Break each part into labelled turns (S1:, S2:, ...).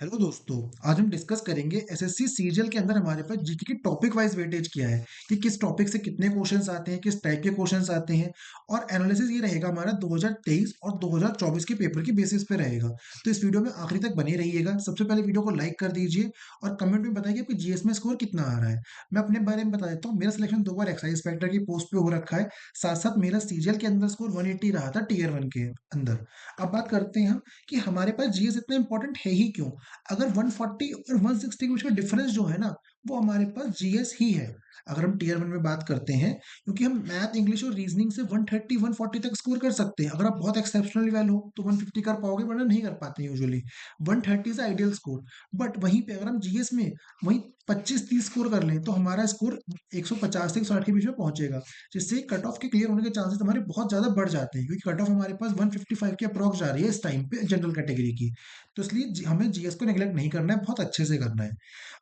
S1: Hello दोस्तों। आज हम डिस्कस करेंगे एसएससी सीजीएल के अंदर हमारे पास जीके की टॉपिक वाइज वेटेज क्या है कि किस टॉपिक से कितने क्वेश्चंस आते हैं, किस टाइप के क्वेश्चंस आते हैं। और एनालिसिस ये रहेगा हमारा 2023 और 2024 के पेपर की बेसिस पे रहेगा। तो इस वीडियो में आखिरी तक बने रहिएगा। सबसे पहले वीडियो को लाइक कर दीजिए और कमेंट में बताइए आपकी जीएस में स्कोर कितना आ रहा है। मैं अपने बारे में बता देता हूँ, मेरा सिलेक्शन 2 बार एक्साइज इंस्पेक्टर की पोस्ट पे हो रखा है। साथ साथ मेरा सीजीएल के अंदर स्कोर 180 रहा था टीयर 1 के अंदर। अब बात करते हैं हम कि हमारे पास जीएस इतना इंपॉर्टेंट है ही क्यों। अगर 140 और 160 के बीच का डिफरेंस जो है ना, वो हमारे पास जीएस ही है। अगर हम टीयर 1 में बात करते हैं, क्योंकि हम मैथ, इंग्लिश और रीजनिंग से 130 140 तक स्कोर कर सकते हैं। अगर आप बहुत एक्सेप्शनल वेल हो तो 150 कर पाओगे, वरना नहीं कर पाते यूजुअली। 130 से आइडियल स्कोर। बट वहीं पे अगर हम जीएस में वहीं 25-30 स्कोर कर लें तो हमारा स्कोर 150 से 160 के बीच में पहुंचेगा, जिससे कट ऑफ के क्लियर होने के चांसेस हमारे बहुत ज्यादा बढ़ जाते हैं, क्योंकि कट ऑफ हमारे पास 155 के अप्रॉक्स जा रही है इस टाइम पे जनरल कैटेगरी की। तो इसलिए हमें जीएस को नेग्लेक्ट नहीं करना है, बहुत अच्छे से करना है।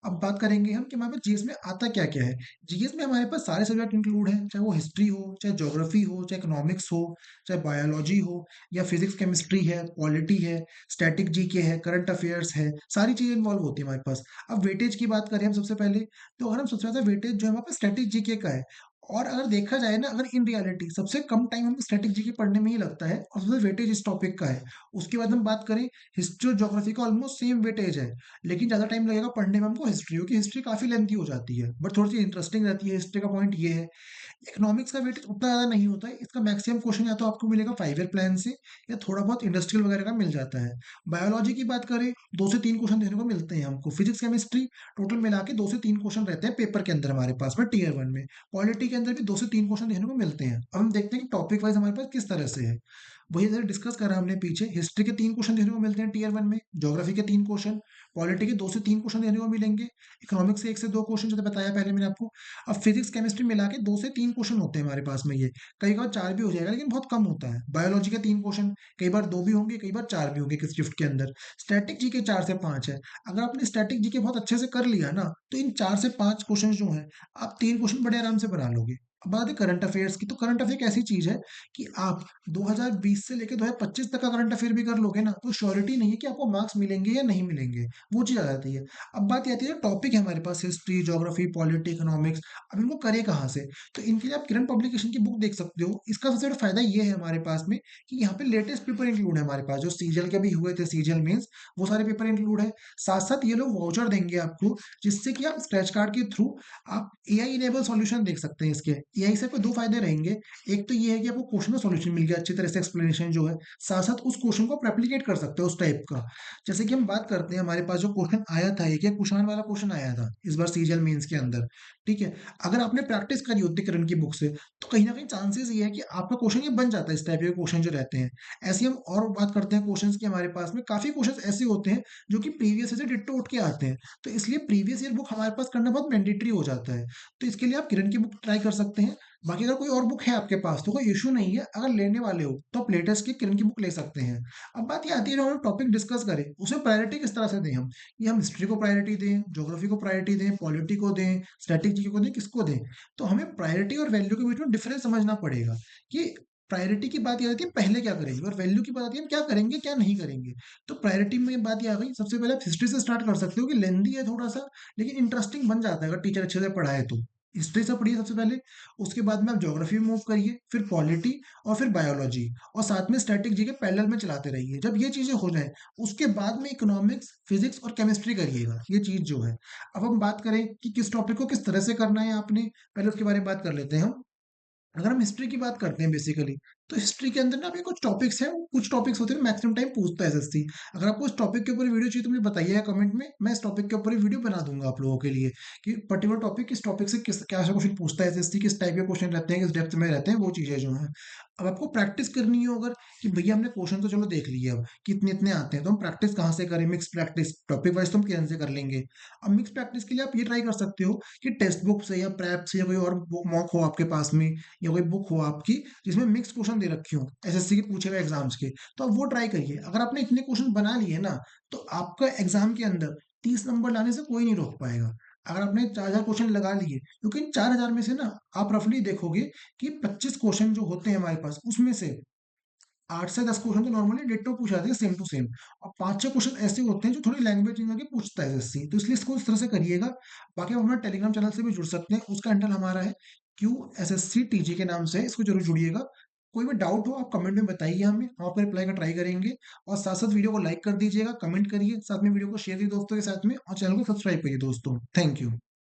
S1: अब बात करेंगे हम कि हमारे पास जीएस में आता क्या क्या है। जीएस में हमारे पास सारे सब्जेक्ट इंक्लूड हैं, चाहे वो हिस्ट्री हो, चाहे ज्योग्राफी हो, चाहे इकोनॉमिक्स हो, चाहे बायोलॉजी हो, या फिजिक्स केमिस्ट्री है, पॉलिटी है, स्टैटिक जीके है, करंट अफेयर्स है। सारी चीजें इन्वॉल्व होती है हमारे पास। अब वेटेज की बात करें हम सबसे पहले, तो अगर हम सबसे ज्यादा वेटेज जो है हमारे पास स्टैटिक जीके का है। और अगर देखा जाए ना, अगर इन रियलिटी सबसे कम टाइम हमें स्टैटिक जीके पढ़ने में ही लगता है और सबसे वेटेज इस टॉपिक का है। उसके बाद हम बात करें, हिस्ट्री और ज्योग्राफी का ऑलमोस्ट सेम वेटेज है, लेकिन ज़्यादा टाइम लगेगा पढ़ने में हमको हिस्ट्री, क्योंकि हिस्ट्री काफ़ी लेंथी हो जाती है, बट थोड़ी सी इंटरेस्टिंग रहती है। हिस्ट्री का पॉइंट ये है। इकोनॉमिक्स का वेटेज उतना ज़्यादा नहीं होता है, इसका मैक्सिमम क्वेश्चन या तो आपको मिलेगा 5 ईयर प्लान से, या थोड़ा बहुत इंडस्ट्रियल वगैरह का मिल जाता है। बायोलॉजी की बात करें, 2 से 3 क्वेश्चन देने को मिलते हैं हमको। फिजिक्स केमिस्ट्री टोटल मिला के 2 से 3 क्वेश्चन रहते हैं पेपर के अंदर हमारे पास में टीयर 1 में। पॉलिटी के अंदर भी 2 से 3 क्वेश्चन देने को मिलते हैं। अब हम देखते हैं कि टॉपिक वाइज हमारे पास किस तरह से है। वही जैसे डिस्कस करा हमने पीछे, हिस्ट्री के 3 क्वेश्चन देने को मिलते हैं टीयर 1 में, ज्योग्राफी के 3 क्वेश्चन, पॉलिटी के 2 से 3 क्वेश्चन देने को मिलेंगे, इकोनॉमिक्स के 1 से 2 क्वेश्चन जैसे बताया पहले मैंने आपको। अब फिजिक्स केमिस्ट्री मिला के 2 से 3 क्वेश्चन होते हैं हमारे पास में ये। कई बार 4 भी हो जाएगा, लेकिन बहुत कम होता है। बायोलॉजी के 3 क्वेश्चन, कई बार 2 भी होंगे, कई बार 4 भी होंगे किस शिफ्ट के अंदर। स्टैटिक जी के 4 से 5 है। अगर आपने स्टैटिक जी के बहुत अच्छे से कर लिया ना, तो इन 4 से 5 क्वेश्चन जो है, आप 3 क्वेश्चन बड़े आराम से बना लोगे। अब बात है करंट अफेयर्स की, तो करंट अफेयर एक ऐसी चीज है कि आप 2020 से लेकर 2025 तक का करंट अफेयर भी कर लोगे ना, तो श्योरिटी नहीं है कि आपको मार्क्स मिलेंगे या नहीं मिलेंगे। वो चीज आ जाती है। अब बात ये आती है, टॉपिक है हमारे पास हिस्ट्री, ज्योग्राफी, पॉलिटी, इकोनॉमिक्स। अब इनको करे कहाँ से? तो इनके लिए आप किरण पब्लिकेशन की बुक देख सकते हो। इसका सबसे बड़ा फायदा ये है हमारे पास में कि यहाँ पे लेटेस्ट पेपर इंक्लूड है हमारे पास, जो सीजीएल के भी हुए थे, सीजीएल मेंस, वो सारे पेपर इंक्लूड है। साथ साथ ये लोग वाउचर देंगे आपको, जिससे कि आप स्क्रैच कार्ड के थ्रू आप एआई इनेबल सॉल्यूशन देख सकते हैं। इसके एआई से आपको 2 फायदे रहेंगे। एक तो ये है कि आपको क्वेश्चन का सॉल्यूशन मिल गया अच्छी तरह से, एक्सप्लेनेशन जो है। साथ साथ उस क्वेश्चन को आप रेप्लिकेट कर सकते हो उस टाइप का। जैसे कि हम बात करते हैं, हमारे पास जो क्वेश्चन आया था, एक कुशान वाला क्वेश्चन आया था इस बार सीजीएल मेंस के अंदर। ठीक है। अगर आपने प्रैक्टिस करी होती किरण की बुक से, तो कहीं ना कहीं चांसेस ये है कि आपका क्वेश्चन ये बन जाता है। इस टाइप के क्वेश्चन जो रहते हैं, ऐसे ही हम और बात करते हैं क्वेश्चंस की। हमारे पास में काफी क्वेश्चंस ऐसे होते हैं जो कि प्रीवियस से डिट्टो उठ के आते हैं। तो इसलिए प्रीवियस ईयर बुक हमारे पास करना बहुत मैंडेटरी हो जाता है। तो इसके लिए आप किरण की बुक ट्राई कर सकते हैं। बाकी अगर कोई और बुक है आपके पास तो कोई इशू नहीं है, अगर लेने वाले हो तो आप लेटेस्ट की किरण की बुक ले सकते हैं। अब बात ये आती है, जो हम टॉपिक डिस्कस करें उसमें प्रायोरिटी किस तरह से दें हम। कि हम हिस्ट्री को प्रायोरिटी दें, ज्योग्राफी को प्रायोरिटी दें, पॉलिटी को दें, स्टैटिक जीके को दें, किसको दें। तो हमें प्रायोरिटी और वैल्यू के बीच में डिफरेंस समझना पड़ेगा कि प्रायोरिटी की बात ये आती है पहले क्या करेंगे, और वैल्यू की बात आती है हम क्या करेंगे क्या नहीं करेंगे। तो प्रायोरिटी में बात ये आ गई, सबसे पहले आप हिस्ट्री से स्टार्ट कर सकते हो, कि लेंदी है थोड़ा सा, लेकिन इंटरेस्टिंग बन जाता है अगर टीचर अच्छे से पढ़ाए तो। हिस्ट्री से पढ़िए सबसे पहले। उसके बाद में आप ज्योग्राफी में मूव करिए, फिर पॉलिटी, और फिर बायोलॉजी। और साथ में स्टैटिक जी के पैरेलल में चलाते रहिए। जब ये चीजें हो जाए, उसके बाद में इकोनॉमिक्स, फिजिक्स और केमिस्ट्री करिएगा, ये चीज जो है। अब हम बात करें कि किस टॉपिक को किस तरह से करना है आपने, पहले उसके बारे में बात कर लेते हैं हम। अगर हम हिस्ट्री की बात करते हैं बेसिकली, तो हिस्ट्री के अंदर ना अभी कुछ टॉपिक्स हैं, कुछ टॉपिक्स होते हैं मैक्सिमम टाइम पूछता है एसएससी। अगर आपको इस टॉपिक के ऊपर वीडियो चाहिए तो मुझे बताइएगा कमेंट में, मैं इस टॉपिक के ऊपर वीडियो बना दूंगा आप लोगों के लिए, कि पर्टिकुलर टॉपिक किस टॉपिक से किस क्या सा क्वेश्चन पूछता है एसएससी, किस टाइप के क्वेश्चन रहते हैं, किस डेप्थ में रहते हैं, वो चीजें जो है। अब आपको प्रैक्टिस करनी हो अगर, कि भैया हमने क्वेश्चन तो चलो देख लिए, अब कि इतने इतने आते हैं, तो हम प्रैक्टिस कहाँ से करें? मिक्स प्रैक्टिस टॉपिक वाइज तो हम कैसे कर लेंगे। अब मिक्स प्रैक्टिस के लिए आप ये ट्राई कर सकते हो कि टेक्स्ट बुक से या प्रैप से, या कोई और मॉक हो आपके पास में, या कोई बुक हो आपकी जिसमें मिक्स क्वेश्चन दे रखी हो एसएससी के पूछे हुए एग्जाम्स के, तो आप वो ट्राई करिए। अगर आपने इतने क्वेश्चन बना लिए ना, तो आपका एग्जाम के अंदर 30 नंबर लाने से कोई नहीं रोक पाएगा। अगर आपने 4,000 क्वेश्चन लगा लिए, क्योंकि इन 4,000 में से ना, आप रफली देखोगे कि 25 क्वेश्चन जो होते हैं हमारे पास, उसमें से 8 से 10 क्वेश्चन तो नॉर्मली डिट्टो पूछा जाते हैं, सेम टू सेम। और 5-6 क्वेश्चन ऐसे होते हैं जो थोड़ी लैंग्वेज चेंज करके पूछता है एसएससी, तो इसलिए इसको इस तरह से करिएगा। बाकी आप हमारे टेलीग्राम चैनल से भी जुड़ सकते हैं, उसका हैंडल हमारा है QSSC TG के नाम से है, इसको जरूर जुड़िएगा। कोई भी डाउट हो आप कमेंट में बताइए हमें, हम आपका रिप्लाई का ट्राई करेंगे। और साथ साथ वीडियो को लाइक कर दीजिएगा, कमेंट करिए, साथ में वीडियो को शेयर कीजिए दोस्तों के साथ में, और चैनल को सब्सक्राइब करिए दोस्तों। Thank you.